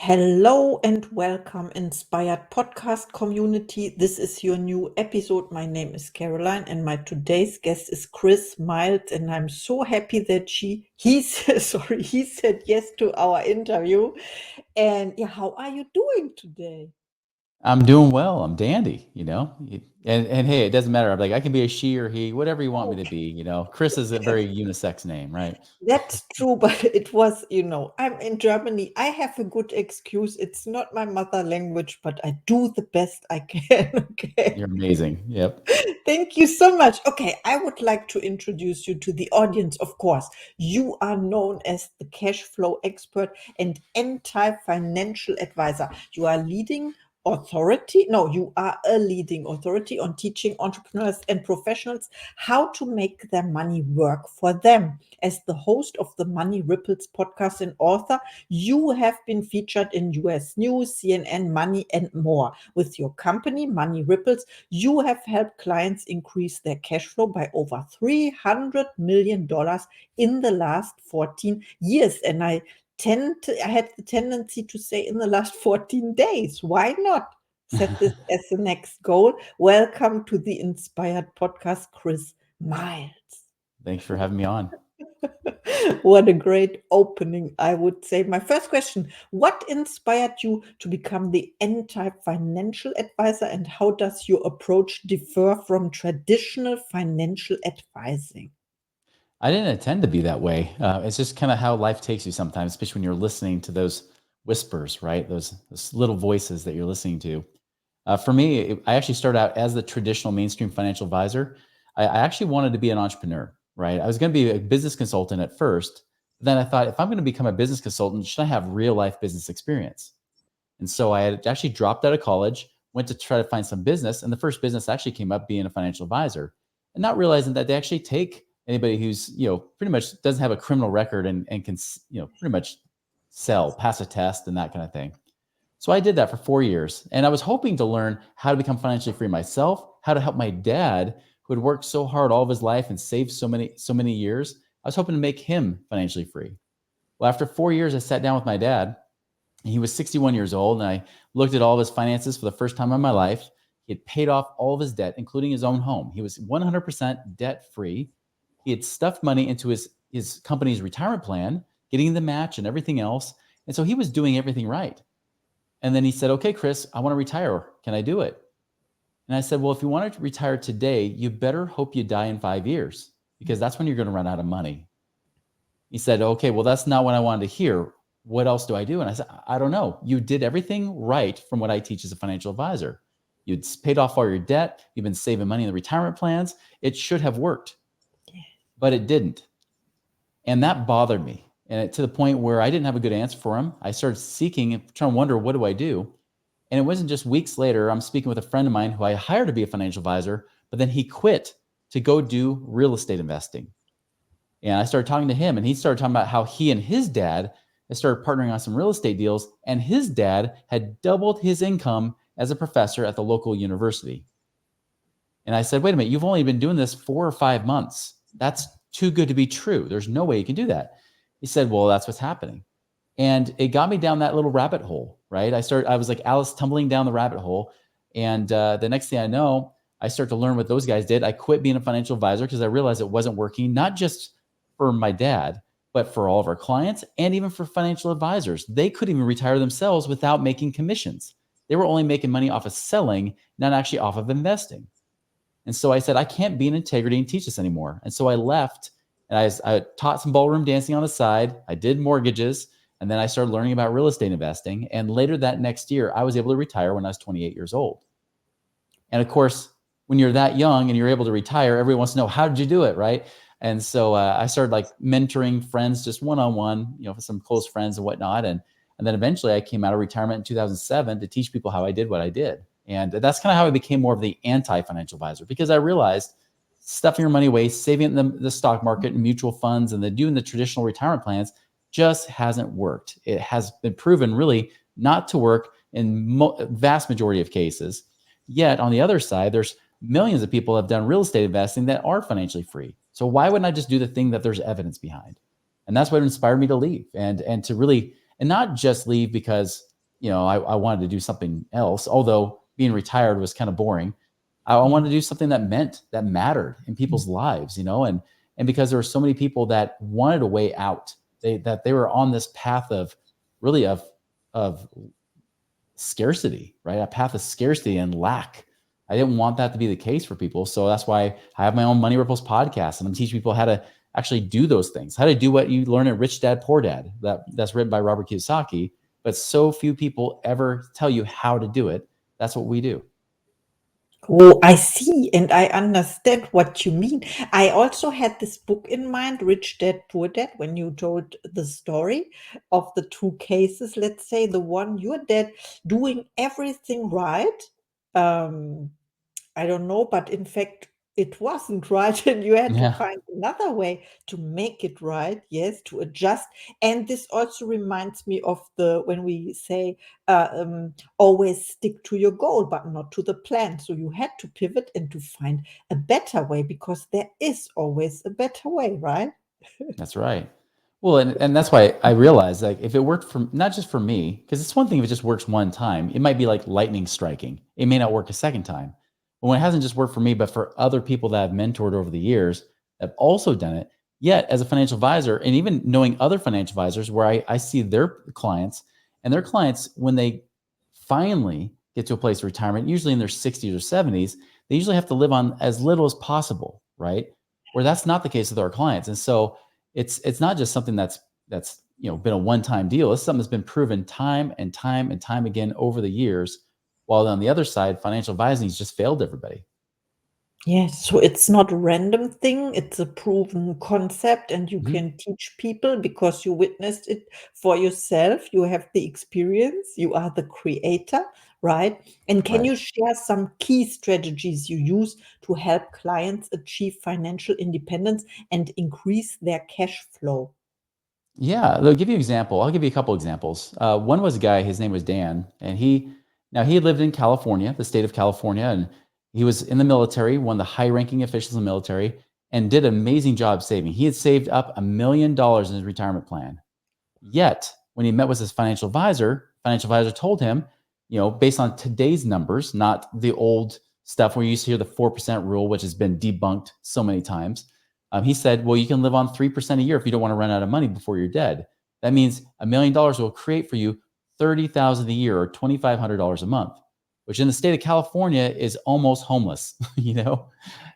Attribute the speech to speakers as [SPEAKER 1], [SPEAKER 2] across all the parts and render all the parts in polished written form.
[SPEAKER 1] Hello and welcome, Inspired Podcast community. This is your new episode. My name is Caroline, and my today's guest is Chris Miles. And I'm so happy that he said yes to our interview. And yeah, how are you doing today?
[SPEAKER 2] I'm doing well. I'm dandy, And hey, it doesn't matter. I'm like, I can be a she or he, whatever you want me to be. Chris is a very unisex name, right?
[SPEAKER 1] That's true, but it was, I'm in Germany. I have a good excuse. It's not my mother language, but I do the best I can. Okay.
[SPEAKER 2] You're amazing. Yep.
[SPEAKER 1] Thank you so much. Okay, I would like to introduce you to the audience, of course. You are known as the cash flow expert and anti-financial advisor. You are leading authority. No, you are a leading authority on teaching entrepreneurs and professionals how to make their money work for them. As the host of the Money Ripples podcast and author, you have been featured in US News, CNN, Money, and more. With your company, Money Ripples, you have helped clients increase their cash flow by over $300 million in the last 14 years. And I had the tendency to say in the last 14 days. Why not set this as the next goal? Welcome to the Inspired Podcast, Chris Miles.
[SPEAKER 2] Thanks for having me on.
[SPEAKER 1] What a great opening, I would say. My first question: what inspired you to become the anti financial advisor, and how does your approach differ from traditional financial advising?
[SPEAKER 2] I didn't intend to be that way. It's just kind of how life takes you sometimes, especially when you're listening to those whispers, right? Those little voices that you're listening to. For me, I actually started out as the traditional mainstream financial advisor. I actually wanted to be an entrepreneur, right? I was going to be a business consultant at first. But then I thought, if I'm going to become a business consultant, should I have real life business experience? And so I had actually dropped out of college, went to try to find some business. And the first business actually came up being a financial advisor, and not realizing that they actually take anybody who's, pretty much doesn't have a criminal record and can, pretty much pass a test and that kind of thing. So I did that for 4 years, and I was hoping to learn how to become financially free myself, how to help my dad, who had worked so hard all of his life and saved so many years. I was hoping to make him financially free. Well, after 4 years, I sat down with my dad. He was 61 years old, and I looked at all of his finances for the first time in my life. He had paid off all of his debt, including his own home. He was 100% debt free. He had stuffed money into his company's retirement plan, getting the match and everything else. And so he was doing everything right. And then he said, "Okay, Chris, I want to retire. Can I do it?" And I said, "Well, if you want to retire today, you better hope you die in 5 years, because that's when you're going to run out of money." He said, "Okay, well, that's not what I wanted to hear. What else do I do?" And I said, "I don't know. You did everything right from what I teach as a financial advisor. You'd paid off all your debt. You've been saving money in the retirement plans. It should have worked, but it didn't." And that bothered me. And to the point where I didn't have a good answer for him. I started seeking and trying to wonder, what do I do? And it wasn't just weeks later, I'm speaking with a friend of mine who I hired to be a financial advisor, but then he quit to go do real estate investing. And I started talking to him, and he started talking about how he and his dad had started partnering on some real estate deals, and his dad had doubled his income as a professor at the local university. And I said, "Wait a minute, you've only been doing this 4 or 5 months. That's too good to be true. There's no way you can do that." He said, "Well, that's what's happening." And it got me down that little rabbit hole, right? I was like Alice tumbling down the rabbit hole. And the next thing I know, I start to learn what those guys did. I quit being a financial advisor because I realized it wasn't working, not just for my dad, but for all of our clients and even for financial advisors. They couldn't even retire themselves without making commissions. They were only making money off of selling, not actually off of investing. And so I said, I can't be in integrity and teach this anymore. And so I left, and I taught some ballroom dancing on the side. I did mortgages. And then I started learning about real estate investing. And later that next year, I was able to retire when I was 28 years old. And of course, when you're that young and you're able to retire, everyone wants to know, how did you do it, right? And so I started like mentoring friends just one-on-one, for some close friends and whatnot. And then eventually I came out of retirement in 2007 to teach people how I did what I did. And that's kind of how I became more of the anti-financial advisor, because I realized stuffing your money away, saving it in the stock market and mutual funds, and then doing the traditional retirement plans just hasn't worked. It has been proven really not to work in vast majority of cases. Yet on the other side, there's millions of people have done real estate investing that are financially free. So why wouldn't I just do the thing that there's evidence behind? And that's what inspired me to leave, and to really, and not just leave because I wanted to do something else, although being retired was kind of boring. I wanted to do something that mattered in people's lives, and because there were so many people that wanted a way out, that they were on this path of really of scarcity, right? A path of scarcity and lack. I didn't want that to be the case for people. So that's why I have my own Money Ripples podcast, and I'm teaching people how to actually do those things, how to do what you learn at Rich Dad Poor Dad, that's written by Robert Kiyosaki. But so few people ever tell you how to do it. That's what we do.
[SPEAKER 1] Oh, I see, and I understand what you mean. I also had this book in mind, Rich Dad Poor Dad, when you told the story of the two cases. Let's say the one, your dad doing everything right. Um, I don't know, but in fact, it wasn't right, and you had to
[SPEAKER 2] Yeah,
[SPEAKER 1] find another way to make it right. Yes, to adjust. And this also reminds me of the when we say always stick to your goal, but not to the plan. So you had to pivot and to find a better way because there is always a better way, right?
[SPEAKER 2] that's right. Well, and that's why I realized, like, if it worked for not just for me, because it's one thing if it just works one time, it might be like lightning striking. It may not work a second time. But when it hasn't just worked for me, but for other people that I've mentored over the years that have also done it, yet as a financial advisor, and even knowing other financial advisors where I see their clients, and their clients, when they finally get to a place of retirement, usually in their 60s or 70s, they usually have to live on as little as possible, right? Where that's not the case with our clients. And so it's not just something that's been a one-time deal. It's something that's been proven time and time and time again over the years. While on the other side, financial advising has just failed everybody.
[SPEAKER 1] Yes, so it's not a random thing, it's a proven concept, and you
[SPEAKER 2] Mhm.
[SPEAKER 1] can teach people because you witnessed it for yourself. You have the experience, you are the creator, right? And can
[SPEAKER 2] Right.
[SPEAKER 1] you share some key strategies you use to help clients achieve financial independence and increase their cash flow?
[SPEAKER 2] Yeah, they'll give you an example. I'll give you a couple examples. One was a guy, his name was Dan, and he lived in California, the state of California, and he was in the military, one of the high-ranking officials in the military, and did an amazing job saving. He had saved up $1 million in his retirement plan. Yet, when he met with his financial advisor told him, based on today's numbers, not the old stuff where you used to hear the 4% rule, which has been debunked so many times. He said, well, you can live on 3% a year if you don't want to run out of money before you're dead. That means $1 million will create for you 30,000 a year or $2,500 a month, which in the state of California is almost homeless,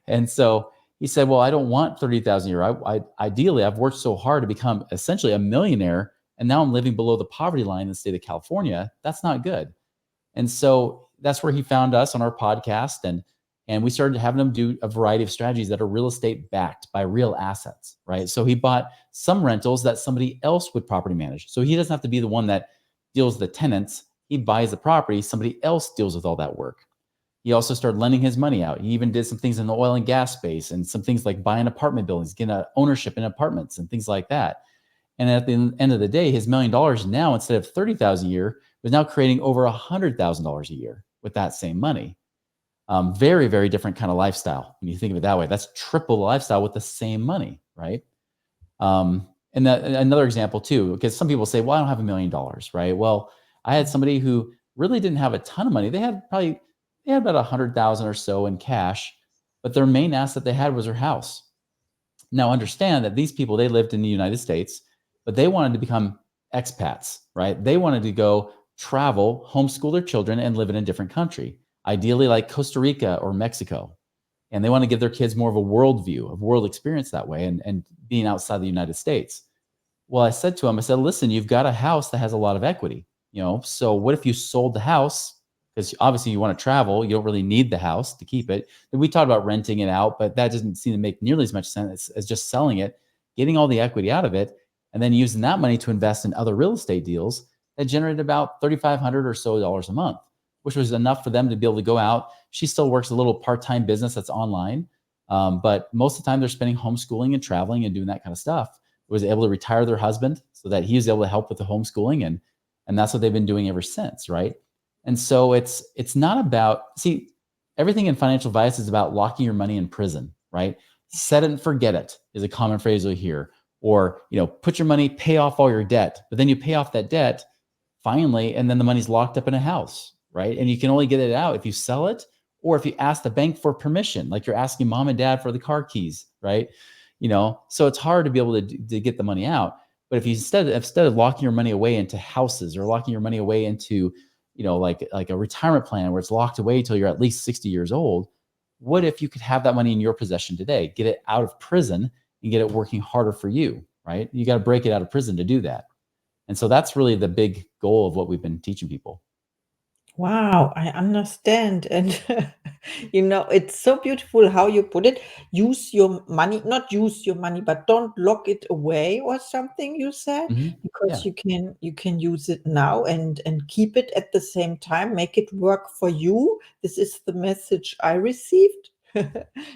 [SPEAKER 2] And so he said, well, I don't want 30,000 a year. Ideally, I've worked so hard to become essentially a millionaire, and now I'm living below the poverty line in the state of California. That's not good. And so that's where he found us on our podcast, and we started having him do a variety of strategies that are real estate backed by real assets, right? So he bought some rentals that somebody else would property manage. So he doesn't have to be the one that deals with the tenants. He buys the property, somebody else deals with all that work. He also started lending his money out. He even did some things in the oil and gas space and some things like buying apartment buildings, getting ownership in apartments and things like that. And at the end of the day, his $1 million now, instead of 30,000 a year, was now creating over $100,000 a year with that same money. Very, very different kind of lifestyle when you think of it that way. That's triple the lifestyle with the same money, right? And another example too, because some people say, "Well, I don't have $1 million," right? Well, I had somebody who really didn't have a ton of money. They had about 100,000 or so in cash, but their main asset they had was their house. Now, understand that these people, they lived in the United States, but they wanted to become expats, right? They wanted to go travel, homeschool their children, and live in a different country, ideally like Costa Rica or Mexico. And they want to give their kids more of a worldview, of world experience that way, and being outside the United States. Well, I said to him, I said, listen, you've got a house that has a lot of equity, so what if you sold the house? Because obviously you want to travel, you don't really need the house to keep it. And we talked about renting it out, but that doesn't seem to make nearly as much sense as just selling it, getting all the equity out of it, and then using that money to invest in other real estate deals that generated about $3,500 or so a month, which was enough for them to be able to go out. She still works a little part-time business that's online, but most of the time they're spending homeschooling and traveling and doing that kind of stuff. Was able to retire their husband so that he was able to help with the homeschooling, and that's what they've been doing ever since, right? And so it's not about, see, everything in financial advice is about locking your money in prison, right? Set it and forget it is a common phrase you'll hear. Or, put your money, pay off all your debt, but then you pay off that debt, finally, and then the money's locked up in a house, right? And you can only get it out if you sell it or if you ask the bank for permission, like you're asking mom and dad for the car keys, right? So it's hard to be able to get the money out. But if you instead of locking your money away into houses or locking your money away into, like a retirement plan where it's locked away till you're at least 60 years old, what if you could have that money in your possession today, get it out of prison and get it working harder for you, right? You got to break it out of prison to do that. And so that's really the big goal of what we've been teaching people.
[SPEAKER 1] Wow, I understand. And it's so beautiful how you put it. Use your money, not use your money, but don't lock it away or something you said, because
[SPEAKER 2] Yeah.
[SPEAKER 1] you can use it now and keep it at the same time, make it work for you. This is the message I received.
[SPEAKER 2] hmm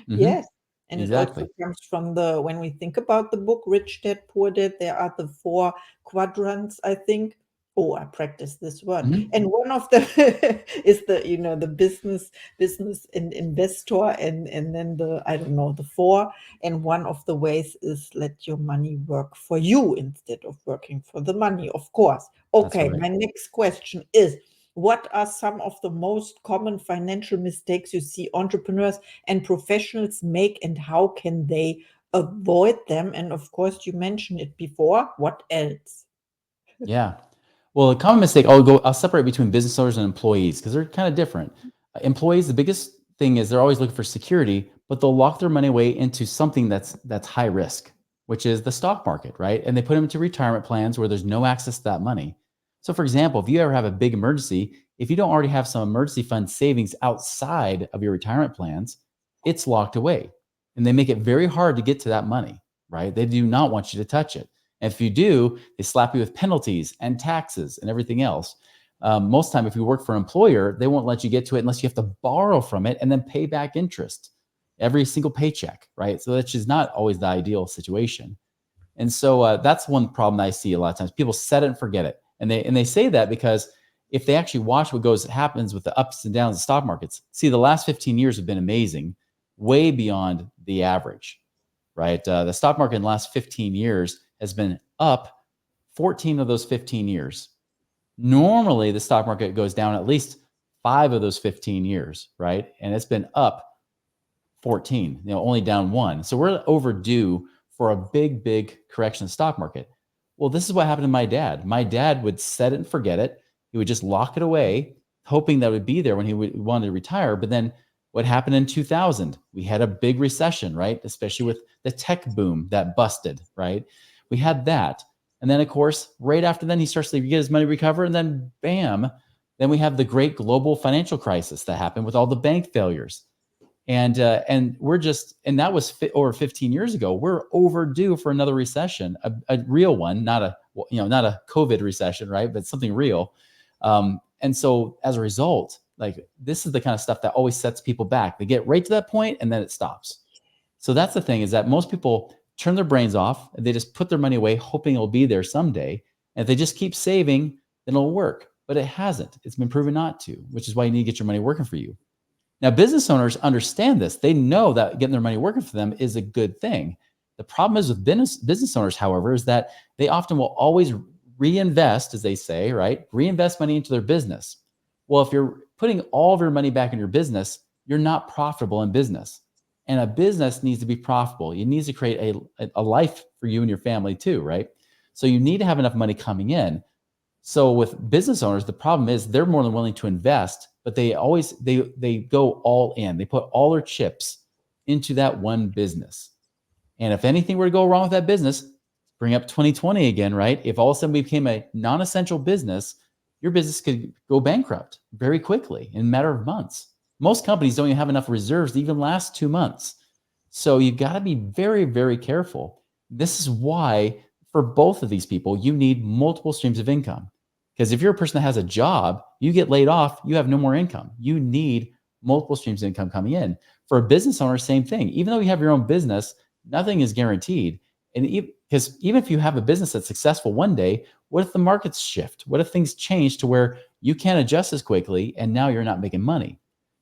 [SPEAKER 1] Yes. And it also
[SPEAKER 2] Exactly.
[SPEAKER 1] comes from when we think about the book Rich Dad Poor Dad, there are the four quadrants, I think. Oh, I practiced this one.
[SPEAKER 2] hmm
[SPEAKER 1] And one of them is the business and investor, and then I don't know, the four. And one of the ways is let your money work for you instead of working for the money, of course.
[SPEAKER 2] That's
[SPEAKER 1] Okay,
[SPEAKER 2] right.
[SPEAKER 1] my next question is, what are some of the most common financial mistakes you see entrepreneurs and professionals make, and how can they avoid them? And of course, you mentioned it before. What else?
[SPEAKER 2] Yeah. Well, a common mistake, I'll separate between business owners and employees because they're kind of different. Employees, the biggest thing is they're always looking for security, but they'll lock their money away into something that's high risk, which is the stock market, right? And they put them into retirement plans where there's no access to that money. So, for example, if you ever have a big emergency, if you don't already have some emergency fund savings outside of your retirement plans, it's locked away. And they make it very hard to get to that money, right? They do not want you to touch it. And if you do, they slap you with penalties and taxes and everything else. Most time, if you work for an employer, they won't let you get to it unless you have to borrow from it and then pay back interest every single paycheck, right? So that's just not always the ideal situation. And so that's one problem that I see a lot of times. People set it and forget it, and they say that because if they actually watch what happens with the ups and downs of stock markets, see the last 15 years have been amazing, way beyond the average, right? The stock market in the last 15 years has been up 14 of those 15 years. Normally, the stock market goes down at least 5 of those 15 years, right? And it's been up 14, only down one. So we're overdue for a big, big correction in the stock market. Well, this is what happened to my dad. My dad would set it and forget it. He would just lock it away, hoping that it would be there when he wanted to retire. But then what happened in 2000? We had a big recession, right? Especially with the tech boom that busted, right? We had that. And then, of course, right after then, he starts to get his money recover. And then, bam, then we have the great global financial crisis that happened with all the bank failures. And that was over 15 years ago. We're overdue for another recession, a real one, not a COVID recession, right? But something real. And so as a result, like this is the kind of stuff that always sets people back. They get right to that point and then it stops. So that's the thing, is that most people turn their brains off. They just put their money away, hoping it'll be there someday. And if they just keep saving, then it'll work. But it hasn't. It's been proven not to, which is why you need to get your money working for you. Now, business owners understand this. They know that getting their money working for them is a good thing. The problem is with business owners, however, is that they often will always reinvest, as they say, right? Reinvest money into their business. Well, if you're putting all of your money back in your business, you're not profitable in business. And a business needs to be profitable. It needs to create a life for you and your family too, right? So you need to have enough money coming in. So with business owners, the problem is they're more than willing to invest, but they go all in. They put all their chips into that one business. And if anything were to go wrong with that business, bring up 2020 again, right? If all of a sudden we became a non-essential business, your business could go bankrupt very quickly in a matter of months. Most companies don't even have enough reserves to even last 2 months. So you've got to be very, very careful. This is why for both of these people, you need multiple streams of income. Because if you're a person that has a job, you get laid off, you have no more income. You need multiple streams of income coming in. For a business owner, same thing. Even though you have your own business, nothing is guaranteed. And because even if you have a business that's successful one day, what if the markets shift? What if things change to where you can't adjust as quickly and now you're not making money?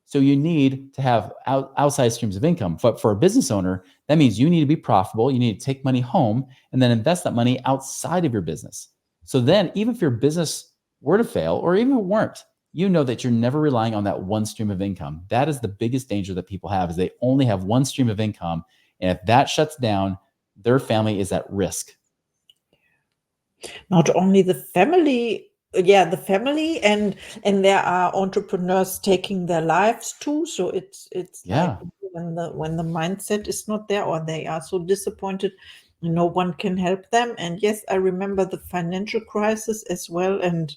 [SPEAKER 2] So you need to have outside streams of income. But for a business owner, that means you need to be profitable. You need to take money home and then invest that money outside of your business. So then even if your business were to fail, or even weren't, you know that you're never relying on that one stream of income. That is the biggest danger that people have, is they only have one stream of income. And if that shuts down, their family is at risk.
[SPEAKER 1] Not only the family, yeah, the family, and there are entrepreneurs taking their lives too. So it's like
[SPEAKER 2] Yeah.
[SPEAKER 1] when the mindset is not there, or they are so disappointed, no one can help them. And yes, I remember the financial crisis as well, and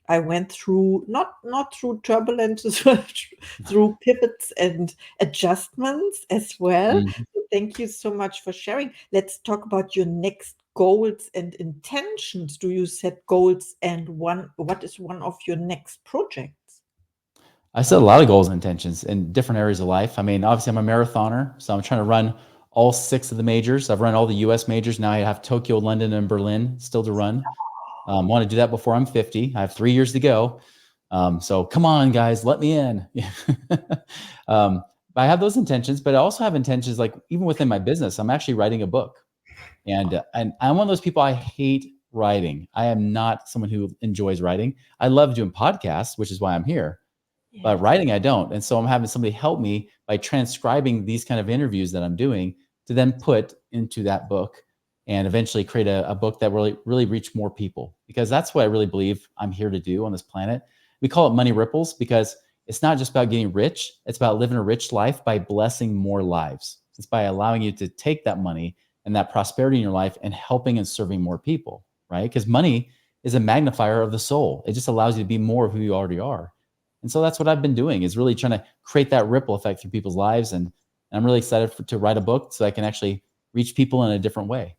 [SPEAKER 1] I went through, not through turbulences, but through pivots and adjustments as well.
[SPEAKER 2] Mhm.
[SPEAKER 1] So thank you so much for sharing. Let's talk about your next goals and intentions. Do you set goals, and what is one of your next projects?
[SPEAKER 2] I set a lot of goals and intentions in different areas of life. I mean, obviously, I'm a marathoner, so I'm trying to run all six of the majors. I've run all the US majors. Now I have Tokyo, London, and Berlin still to run. Want to do that before I'm 50. I have 3 years to go. So come on, guys, let me in. But I have those intentions, but I also have intentions, like even within my business. I'm actually writing a book, and I'm one of those people. I hate writing. I am not someone who enjoys writing. I love doing podcasts, which is why I'm here, but
[SPEAKER 1] Yes.
[SPEAKER 2] writing I don't. And so I'm having somebody help me by transcribing these kind of interviews that I'm doing to then put into that book, and eventually create a book that really reach more people, because that's what I really believe I'm here to do on this planet. We call it money ripples because it's not just about getting rich. It's about living a rich life by blessing more lives. It's by allowing you to take that money and that prosperity in your life and helping and serving more people, right? Because money is a magnifier of the soul. It just allows you to be more of who you already are. And so that's what I've been doing, is really trying to create that ripple effect through people's lives. And I'm really excited to write a book so I can actually reach people in a different way.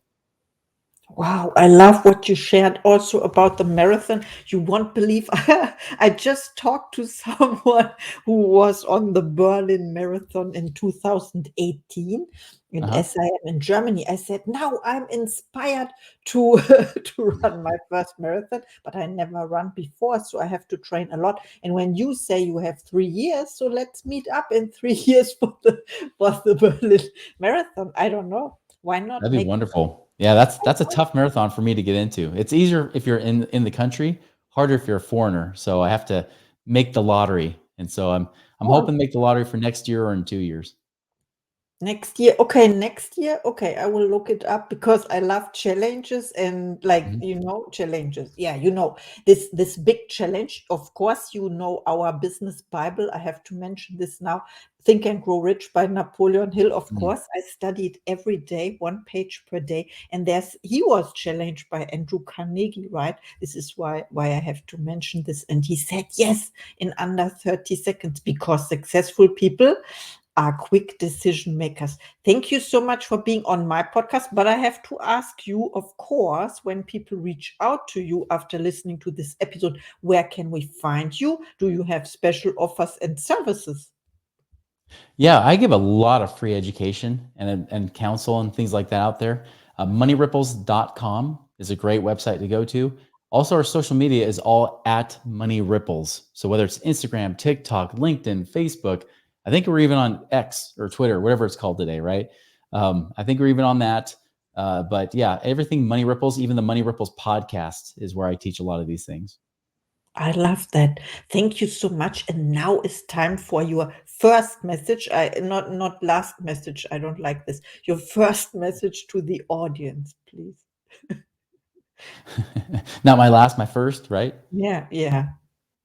[SPEAKER 1] Wow, I love what you shared also about the marathon. You won't believe, I just talked to someone who was on the Berlin Marathon in 2018. And
[SPEAKER 2] Uh-huh.
[SPEAKER 1] as I am in Germany, I said, now I'm inspired to to run my first marathon, but I never run before, so I have to train a lot. And when you say you have 3 years, so let's meet up in 3 years for the Berlin Marathon. I don't know. Why not
[SPEAKER 2] That'd be
[SPEAKER 1] make
[SPEAKER 2] wonderful. Yeah, that's a tough marathon for me to get into. It's easier if you're in the country, harder if you're a foreigner. So I have to make the lottery. And so I'm
[SPEAKER 1] oh,
[SPEAKER 2] hoping to make the lottery for next year or in 2 years.
[SPEAKER 1] next year? Okay, next year. Okay, I will look it up because I love challenges and, like,
[SPEAKER 2] Mhm.
[SPEAKER 1] challenges. Yeah, this big challenge. Of course, our business Bible. I have to mention this now. Think and Grow Rich by Napoleon Hill. Of
[SPEAKER 2] Mm.
[SPEAKER 1] course, I studied every day, one page per day. And he was challenged by Andrew Carnegie, right? This is why I have to mention this. And he said yes in under 30 seconds, because successful people are quick decision makers. Thank you so much for being on my podcast. But I have to ask you, of course, when people reach out to you after listening to this episode, where can we find you? Do you have special offers and services?
[SPEAKER 2] Yeah, I give a lot of free education and counsel and things like that out there. Moneyripples.com is a great website to go to. Also, our social media is all at Money Ripples. So whether it's Instagram, TikTok, LinkedIn, Facebook, I think we're even on X or Twitter, whatever it's called today, right? I think we're even on that. But yeah, everything Money Ripples, even the Money Ripples podcast is where I teach a lot of these things.
[SPEAKER 1] I love that. Thank you so much. And now it's time for your first message. Not last message. I don't like this. Your first message to the audience, please.
[SPEAKER 2] Not my last, my first, right?
[SPEAKER 1] Yeah, yeah.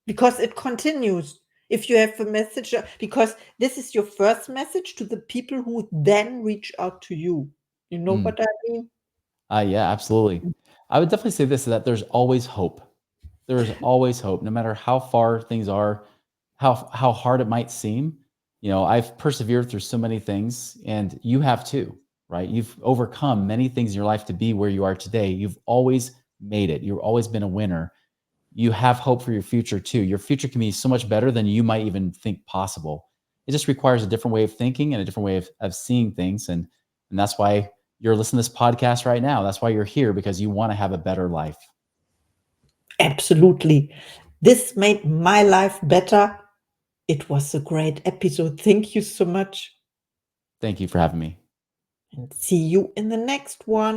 [SPEAKER 1] Because it continues. If you have a message, because this is your first message to the people who then reach out to you. You know
[SPEAKER 2] Mm.
[SPEAKER 1] what I mean?
[SPEAKER 2] Yeah, absolutely. I would definitely say this, that there's always hope. There is always hope, no matter how far things are, how hard it might seem. I've persevered through so many things, and you have too, right? You've overcome many things in your life to be where you are today. You've always made it. You've always been a winner. You have hope for your future too. Your future can be so much better than you might even think possible. It just requires a different way of thinking and a different way of seeing things. And that's why you're listening to this podcast right now. That's why you're here, because you want to have a better life.
[SPEAKER 1] Absolutely. This made my life better. It was a great episode. Thank you so much.
[SPEAKER 2] Thank you for having me.
[SPEAKER 1] And see you in the next one.